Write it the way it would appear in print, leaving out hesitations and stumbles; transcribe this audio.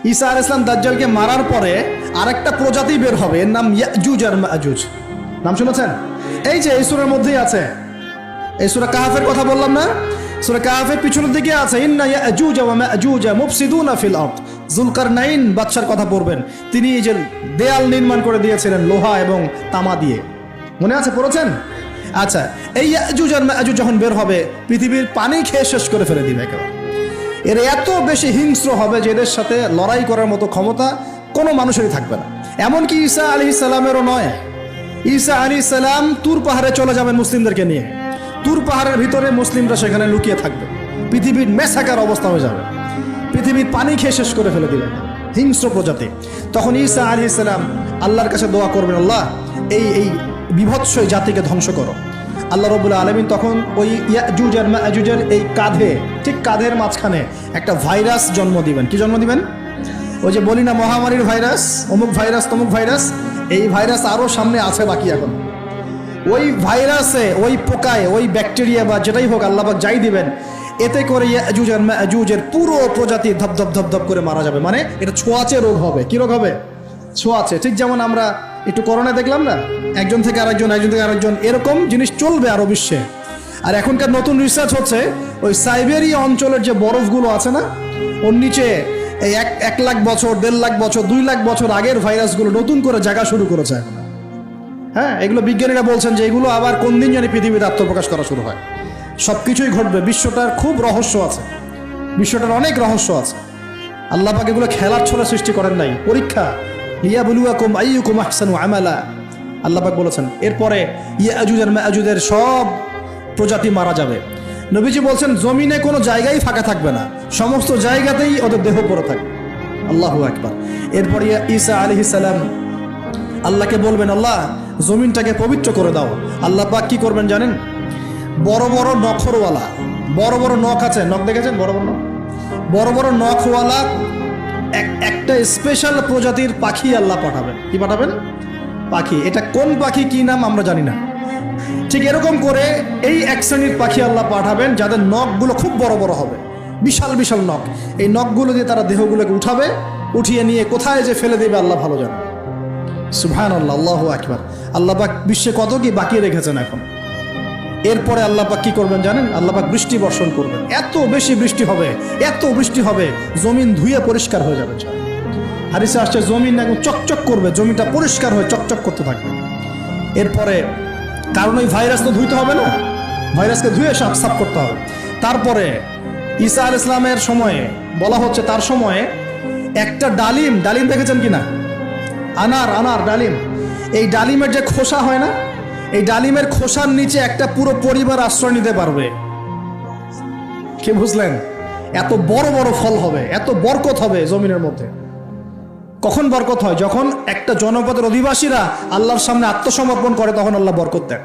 ঈসা আলাইহিস সালাম দাজ্জালকে মারার পরে আরেকটা প্রজাতি বের হবে, এর নাম ইয়াজুজ আর মাজুজ। নাম শুনেছেন? এই যে এই সূরার মধ্যেই আছে, এই সূরা কাহফের কথা বললাম না, সূরা কাহফের পিছনের দিকে আছে ইন্না ইয়াজুজ ওয়া মাজুজ মুফসিদুনা ফিল আরদ। যুলকারনাইন বাদশার কথা পড়বেন, তিনি এই যে দেয়াল নির্মাণ করে দিয়েছিলেন লোহা এবং তামা দিয়ে, মনে আছে, পড়েছেন? আচ্ছা, এই ইয়াজুজ আর মাজুজ যখন বের হবে পৃথিবীর পানি খেয়ে শেষ করে ফেলে দিবে একেবারে। এর এত বেশি হিংস্র হবে যে এদের সাথে লড়াই করার মতো ক্ষমতা কোনো মানুষেরই থাকবে না। এমনকি ঈসা আলাইহিস সালামেরও নয়। ঈসা আলাইহিস সালাম তুর পাহাড়ে চলে যাবেন মুসলিমদেরকে নিয়ে, তুর পাহাড়ের ভিতরে মুসলিমরা সেখানে লুকিয়ে থাকবে, পৃথিবীর মেসাকার অবস্থা হয়ে যাবে, পৃথিবীর পানি খেয়ে শেষ করে ফেলে দিবে হিংস্র প্রজাতি। তখন ঈসা আলাইহিস সালাম আল্লাহর কাছে দোয়া করবেন, আল্লাহ এই বিভৎস জাতিকে ধ্বংস করো। আল্লাহ রাব্বুল আলামিন তখন ওই ইয়াজুজ আর মাজুজের এই কাঁধে, ঠিক কাঁধের মাঝখানে একটা ভাইরাস জন্ম দিবেন। কি জন্ম দিবেন? ওই যে বলি না মহামারীর ভাইরাস, অমুক ভাইরাস তমুক ভাইরাস, এই ভাইরাস আরও সামনে আছে বাকি এখন। ওই ভাইরাসে, ওই পোকায়, ওই ব্যাকটেরিয়া বা যেটাই হোক আল্লাহ পাক যাই দিবেন, এতে করে ইয়াজুজ আর মাজুজের পুরো প্রজাতি ধপধপ ধপধপ করে মারা যাবে। মানে এটা ছোঁয়াচে রোগ হবে। কি রোগ হবে? ছোঁয়াচে। ঠিক যেমন আমরা একটু করোনা দেখলাম না, একজন থেকে আরেকজন, একজন থেকে আরেকজন, এরকম জিনিস চলবে আরো বিশ্বে। আর এখনকার নতুন রিসার্চ হচ্ছে ওই সাইবেরিয়া অঞ্চলের যে বরফগুলো আছে না, ওর নিচে এই 1 লাখ বছর, 1.5 লাখ বছর, 2 লাখ বছর আগের ভাইরাসগুলো নতুন করে জায়গা শুরু করেছে এখন। হ্যাঁ, এগুলো বিজ্ঞানীরা বলছেন যে এগুলো আবার কোন দিন জানি পৃথিবীতে আত্মপ্রকাশ করা শুরু হয়। সব কিছুই ঘটবে। বিশ্বটার খুব রহস্য আছে, বিশ্বটার অনেক রহস্য আছে। আল্লাহ পাক এগুলো খেলার ছলে সৃষ্টি করেন নাই, পরীক্ষা। লিয়াবলুয়াকুম আইয়ুকুম আহসানু আমালা, আল্লাহ পাক বলেছেন। এরপরে ইয়াজুজ আর মাজুজের সব প্রজাতি মারা যাবে। নবীজি বলছেন জমিনে কোনো জায়গায় ফাঁকা থাকবে না, সমস্ত জায়গাতেই ওদের দেহ পড়ে থাকবে। আল্লাহু আকবার। এরপর ঈসা আলাইহিস সালাম আল্লাহকে বলবেন, আল্লাহ জমিনটাকে পবিত্র করে দাও। আল্লাহ পাক কি করবেন জানেন? বড় বড় নখরওয়ালা, বড় বড় নখ আছে, নখ দেখেছেন? বড় বড় নখ, বড় বড় নখওয়ালা একটা স্পেশাল প্রজাতির পাখি আল্লাহ পাঠাবেন। কি পাঠাবেন? পাখি। এটা কোন পাখি, কি নাম আমরা জানি না। ঠিক এরকম করে এই এক শ্রেণীর পাখি আল্লাহ পাঠাবেন যাদের নখগুলো খুব বড় বড় হবে, বিশাল বিশাল নখ। এই নখগুলো দিয়ে তারা দেহগুলোকে উঠাবে, উঠিয়ে নিয়ে কোথায় যে ফেলে দেবে আল্লাহ ভালো জানে। সুবহানাল্লাহ, আল্লাহু আকবার। আল্লাহ পাক বিশ্বে কত কি বাকি রেখেছেন এখন। এরপরে আল্লাহ পাক কি করবেন জানেন? আল্লাহ পাক বৃষ্টি বর্ষণ করবেন। এত বেশি বৃষ্টি হবে, এত বৃষ্টি হবে, জমিন ধুয়ে পরিষ্কার হয়ে যাবে। হাদিসে আসছে জমিন একদম চকচক করবে, জমিটা পরিষ্কার হয়ে চকচক করতে থাকবে। এরপরে কারণ ওই ভাইরাস তো ধুইতে হবে না, ভাইরাসকে ধুয়ে সাফ করতে হবে। তারপরে ঈসা আলাইহিস সালামের সময়ে বলা হচ্ছে, তার সময়ে একটা ডালিম, ডালিম দেখেছেন কিনা? আনার ডালিম, এই ডালিমের যে খোসা হয় না, এই ডালিমের খোসার নিচে একটা পুরো পরিবার আশ্রয় নিতে পারবে। কি বুঝলেন? এত বড় বড় ফল হবে, এত বরকত হবে জমিনের মধ্যে। কখন বরকত হয়? যখন একটা জনপদের অধিবাসীরা আল্লাহর সামনে আত্মসমর্পণ করে, তখন আল্লাহ বরকত দেন।